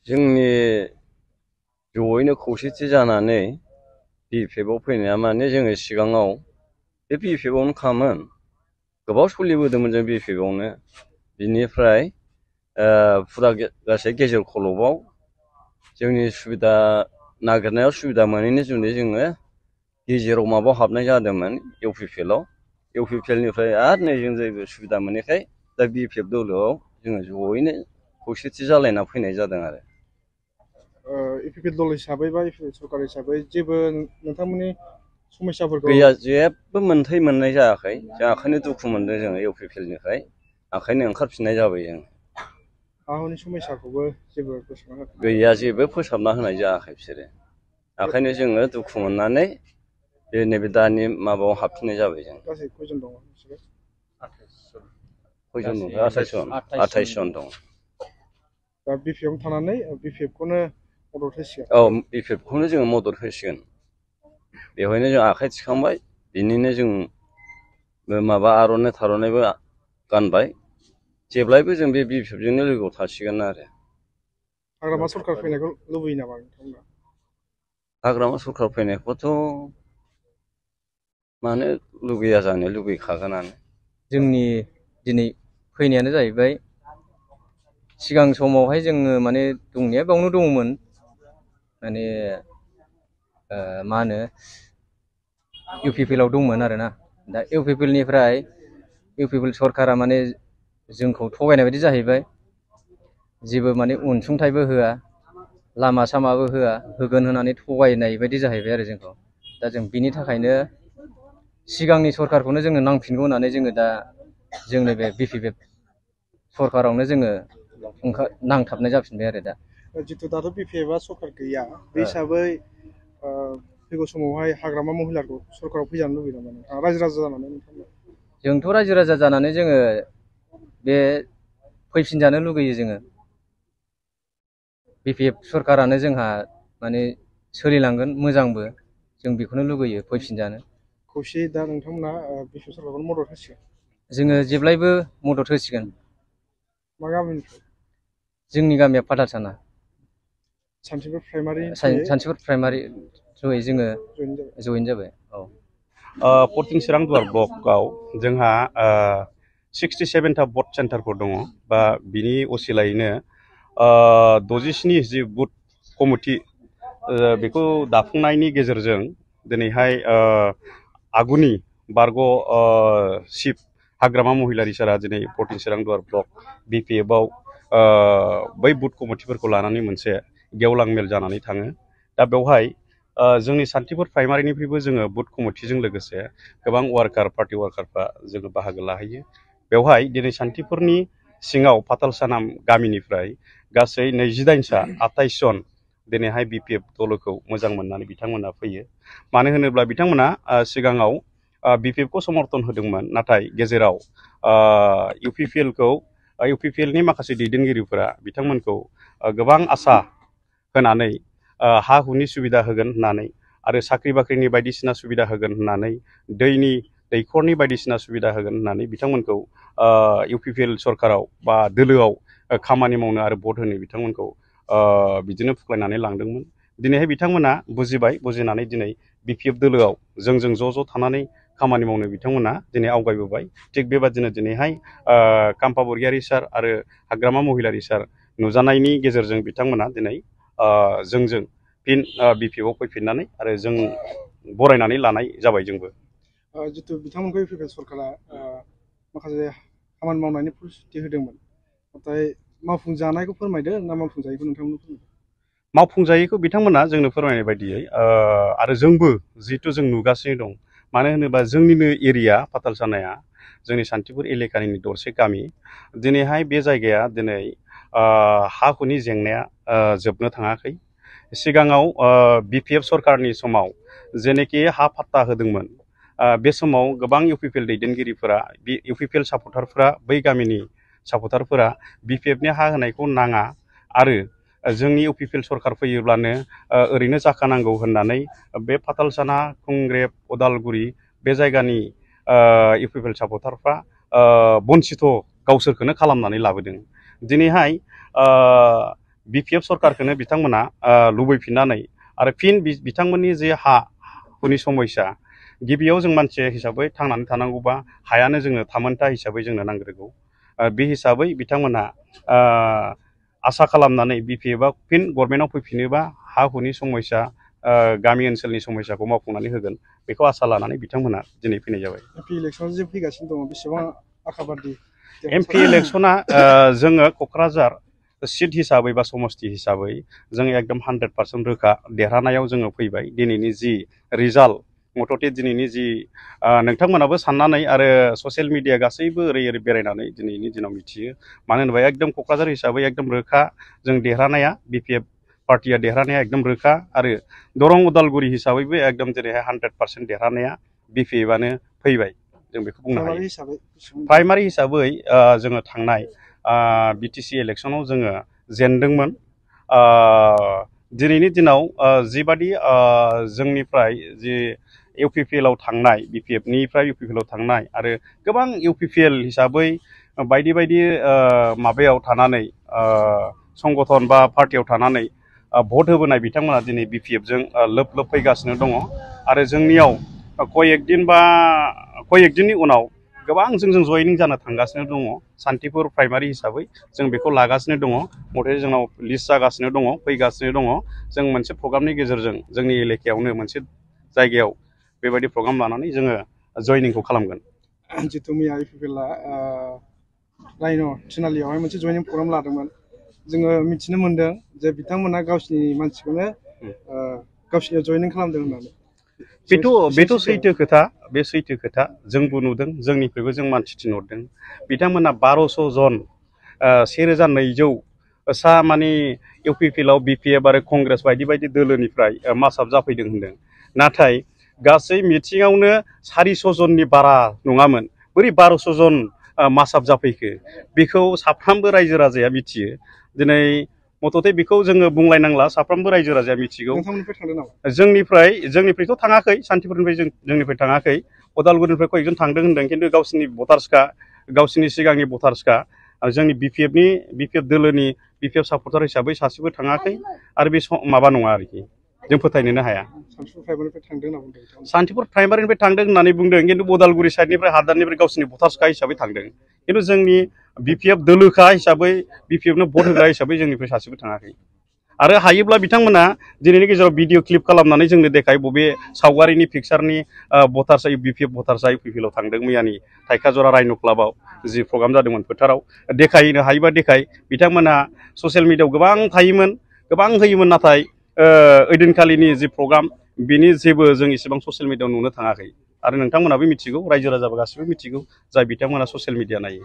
जोंनि जयैनो खौसेथि जानानै बिपिएफआव फैनाया माने जोङो सिगाङाव बे बिपिएफआवनो खामोन गोबाव सोलिबोदोंमोन जों बिपिएफआवनो बिनिफ्राय फुरा गासै गेजेर खलबाव जोंनि सुबिदा नागिरनायाव सुबिदा मोनैनि जुनै जोङो गेजेराव माबायाव हाबनाय जादोंमोन इउपिपिएलआव इउपिपिएलनिफ्राय आरो नै जों जायगायाव सुबिदा मोनैखाय दा बिपिएफ दलोआव जोङो जयैनो खौसेथि जालायना फैनाय जादों आरो इउपिपिएल दल हिसाबै बा इउपिपिएल सरकार हिसाबै जेबो नोंथांमोननि समस्याफोरखौ गैया जेबो मोनथाय मोननाय जायाखै जों ओंखायनो दुखु मोनदों जोङो इउपिपिएलनिफ्राय ओंखायनो ओंखारफिननाय जाबाय जों हाहुनि समस्याखौबो जेबो फोसाबना गैया जेबो फोसाबना होनाय जायाखै बिसोरो ओंखायनो जोङो दुखु मोननानै बे नैबे दानि माबायाव हाबफिननाय जाबाय जों गासै खयजन दङ बिसोरो खयजन दं 28 जन दं दा बिपिएफआव थानानै बिपिएफखौनो मदद होसिगोन औ बिपिएफखौनो जोङो मदद होसिगोन बेवहायनो जों आखाइ थिखांबाय बिनिनो जों माबा आर'नाइ थार'नाइबो गानबाय जेब्लायबो जों बे बिपिएफजोंनो लोगोआव थासिगोन आरो हाग्रामा सरकार फैनायखौ लुबैयो नामा नोंथांमोना हाग्रामा सरकार फैनायखौथ' मानो लुगैया जानो लुगैखागोनानो जोंनि दिनै फैनायानो जाहैबाय सिगां समावहाय जोङो माने दंनाया बावनो दङमोन माने मा होनो इउपिपिएलआव दंमोन आरोना दा इउपिपिएलनिफ्राय इउपिपिएल सरकारा माने जोंखौ थगायनाय बायदि जाहैबाय जेबो माने अनसुंथाइबो होआ लामा सामाबो होगोन होननानै थगायनाय बायदि जाहैबाय आरो जोंखौ दा जों बिनि थाखायनो सिगांनि सरकारखौनो जोङो नांफिनगौ होननानै जोङो दा जोंनि बे बिपिएफ सरकारावनो जोङो नांथाबनाय जाफिनबाय आरो दा जितु दाथ' बिपिएफआ सरकार गैया बे हिसाबै फैगौ समावहाय हाग्रामा महिलाखौ सरकाराव फैजानो लुबैयो नामा नोंथाङा रायजो राजा जानानै नोंथांमोना जोंथ' रायजो राजा जानानै जोङो बे फैफिनजानो लुगैयो जोङो बिपिएफ सरकारानो जोंहा माने सोलिलांगोन मोजांबो जों बेखौनो लुगैयो फैफिनजानो खौसेयै दा नोंथांमोना बिपिएफ सरकारखौनो मदद होसिगोन जोङो जेब्लायबो मदद होसिगोन मा गामिनिफ्राय जोंनि गामिया पाथालसाना सानथिफुर प्राइमारि सानथिफुर प्राइमारि थ्रुयै जोङो जइन जाबाय औ 14 चिरां दुवार ब्लकआव जोंहा 67टा भट सेन्टारफोर दङ बा बिनि असिलायैनो 67 जि बुथ कमिटि बेखौ दाफुंनायनि गेजेरजों दिनैहाय आगुनि बारग' चिफ हाग्रामा महिलारि सारा दिनै 14 चिरां दुवार ब्लक बिपिएफआव बै बुथ कमिटिफोरखौ लानानै मोनसे गेवलां मेल जानानै थाङो दा बेवहाय जोंनि सान्थिफुर प्राइमारिनिफ्रायबो जोङो बुथ कमिटिजों लोगोसे गोबां वार्कार पार्टि वार्कारफ्रा जोङो बाहागो लाहैयो बेवहाय दिनै सान्थिफुरनि सिङाव पातालसाना गामिनिफ्राय गासै 28 जन दिनैहाय बिपिएफ दलखौ मोजां मोननानै बिथांमोना फैयो मानो होनोब्ला बिथांमोना सिगाङाव बिपिएफखौ समर्थन होदोंमोन नाथाय गेजेराव इउपिपिएलनि माखासे दैदेनगिरिफोरा बिथांमोनखौ गोबां आसा होनानै हा हुनि सुबिदा होगोन होननानै आरो साख्रि बाख्रिनि बायदिसिना सुबिदा होगोन होननानै दैनि दैखरनि बायदिसिना सुबिदा होगोन होननानै बिथांमोनखौ इउपिपिएल सरकाराव बा दोलोआव खामानि मावनो आरो भट होनो बिथांमोनखौ बिदिनो फुख्लायनानै लांदोंमोन दिनैहाय बिथांमोना बुजिबाय बुजिनानै दिनै बिपिएफ दोलोआव जोंजों ज' थानानै खामानि मावनो बिथांमोना दिनै आवगायबोबाय थिग बेबादिनो दिनैहाय काम्पा बरगयारि सार आरो हाग्रामा महिलारि सार नुजानायनि गेजेरजों बिथांमोना दिनै जोंजों फिन बिपिएफआव फैफिननानै आरो जों बरायनानै लानाय जाबाय जोंबो जितु बिथांमोनखौ इउपिपिएल सरकारा माखासे खामानि मावनायनि प्रतिश्रुति होदोंमोन नाथाय मावफुंजानायखौ फोरमायदो ना मावफुंजायैखौ नोंथांमोननो फोरमायदो मावफुंजायैखौ बिथांमोना जोंनो फोरमायनाय बायदियै आरो जोंबो जिहेथु जों नुगासिनो दं मानो होनोबा जोंनिनो एरिया पातालसानाया जोंनि सान्थिफुर एलेकानिनो दरसे गामि दिनैहाय बे जायगाया दिनै हा हुनि जेंनाया जोबनो थाङाखै सिगाङाव बिपिएफ सरकारनि समाव जेनोखि हा फाट्टा होदोंमोन बे समाव गोबां इउपिपिएल दैदेनगिरिफोरा इउपिपिएल सापर्टारफोरा बै गामिनि सापर्टारफोरा बिपिएफनि हा होनायखौ नाङा आरो जोंनि इउपिपिएल सरकार फैयोब्लानो ओरैनो जाखानांगौ होननानै बे पातालसाना कंग्रेब उदालगुरि बे जायगानि इउपिपिएल सापर्टारफ्रा बन्सिथ' गावसोरखौनो खालामनानै लाबोदों दिनैहाय BPF सरकारखौनो बिथांमोना लुबैफिननानै आरो फिन बिथांमोननि जे हा हुनि समस्या गिबियाव जों मानसि हिसाबै थांनानै थानांगौबा हायानो जोंनो थामोनथा हिसाबै जोंनो नांग्रोगौ बे हिसाबै बिथांमोना आसा खालामनानै BPF फिन गभर्नमेन्टआव फैफिनोबा हा हुनि समस्या गामि ओनसोलनि समस्याखौ मावफुंनानै होगोन बेखौ आसा लानानै बिथांमोना दिनै फैनाय जाबाय। MP इलेक्सन जे फैगासिनो दङ बेसेबां आखाबादि MP इलेक्सना जोङो क'क्राझार सीट हिसाबै बा समस्ति हिसाबै जों एकदम 100% रोखा देरहानायाव जोङो फैबाय। दिनैनि जि रिजाल्ट मथथे दिनैनि जि नोंथांमोनाबो साननानै आरो ससियेल मिडिया गासैबो ओरै बेरायनानै दिनैनि दिनाव मिथियो मानो होनोबा एकदम क'क्राझार हिसाबै एकदम रोखा जों देरहानाया BPF पार्टिया देरहानाया एकदम रोखा आरो दरं उदालगुरि हिसाबैबो एकदम जेरैहाय 100% देरहानाया BPF-आनो फैबाय जों बेखौ बुंनो हायो। प्राइमारि हिसाबै जोङो थांनाय BTC इलेक्सनाव जोङो जेनदोंमोन। दिनैनि दिनाव जिबादि जोंनिफ्राय जि UPPL-आव थांनाय BPF-निफ्राय UPPL-आव थांनाय आरो गोबां UPPL हिसाबै बायदि बायदि माबायाव थानानै संगठन बा पार्टियाव थानानै भट होबोनाय बिथांमोना दिनै BPF-जों लोब लोब फैगासिनो दङ आरो जोंनियाव कयेक दिननि उनाव गोबां जोंजों जयनिं जानो थांगासिनो दङ। सान्तिपुर प्राइमारि हिसाबै जों बेखौ लागासिनो दङ मथे जोंनाव लिस्ट जागासिनो दङ फैगासिनो दङ। जों मोनसे प्रग्रामनि गेजेरजों जोंनि एलेकायावनो मोनसे जायगायाव बेबायदि प्रग्राम लानानै जोङो जयनिंखौ खालामगोन। जितु मैया UPPL-आ रायन' थिनालियावहाय मोनसे जयनिं प्रग्राम लादोंमोन जोङो मिथिनो मोनदों जे बिथांमोना गावसिनि मानसिखौनो गावसिनियाव जयनिं खालामदों होननानै। बेथ' सैथो खोथा बे सैथो खोथा जोंबो नुदों जोंनिफ्रायबो जों मानसि थिनहरदों बिथांमोना 1200 जन 1200 सा माने UPPL-आव BPF आरो कंग्रेस बायदि बायदि दोलोनिफ्राय मासाब जाफैदों होनदों नाथाय गासै मिथिङावनो 400 जननि बारा नङामोन बोरै 1200 जन मासाब जाफैखो बेखौ साफ्रोमबो रायजो राजाया मिथियो। दिनै मथथे बेखौ जोङो बुंलायनांला साफ्रोमबो रायजो राजाया मिथिगौ। जोंनिफ्रायथ' थाङाखै सान्तिपुरनिफ्राय जोंनिफ्राय थाङाखै उदालगुरिनिफ्राय कयजन थांदों होनदों खिन्थु गावसिनि भटार्सखा गावसिनि सिगांनि भटार्सखा जोंनि BPF दोलोनि BPF सापर्टार हिसाबै सासेबो थाङाखै आरो बे माबा नङा आरोखि जों फोथायनोनो हाया। सान्तिपुर प्राइमारिनिफ्राय थांदों होननानै बुंदों खिन्थु उदालगुरि साइडनिफ्राय हादारनिफ्राय गावसिनि भटार्सखा हिसाबै थांदों खिन्थु जोंनि BPF दोलोखा हिसाबै BPF-नो भट होग्रा हिसाबै जोंनिफ्राय सासेबो थाङाखै आरो हायोब्ला बिथांमोना दिनैनि गेजेराव भिडिअ क्लिप खालामनानै जोंनो देखाय बबे सावगारिनि पिक्सारनि भटार्सआ BPF भटार्सआ UPPL-आव थांदों मैयानि थाइखाजरा रायन' क्लाबाव जि प्रग्राम जादोंमोन फोथाराव देखायनो हायोबा देखाय बिथांमोना ससियेल मिडियायाव गोबां थायोमोन गोबां होयोमोन नाथाय ओइदिनखालिनि जि प्रग्राम बिनि जेबो जों इसेबां ससियेल मिडियायाव नुनो थाङाखै आरो नोंथांमोनाबो मिथिगौ रायजो राजाबो गासिबो मिथिगौ जाय बिथांमोना ससियेल मिडिया नायो।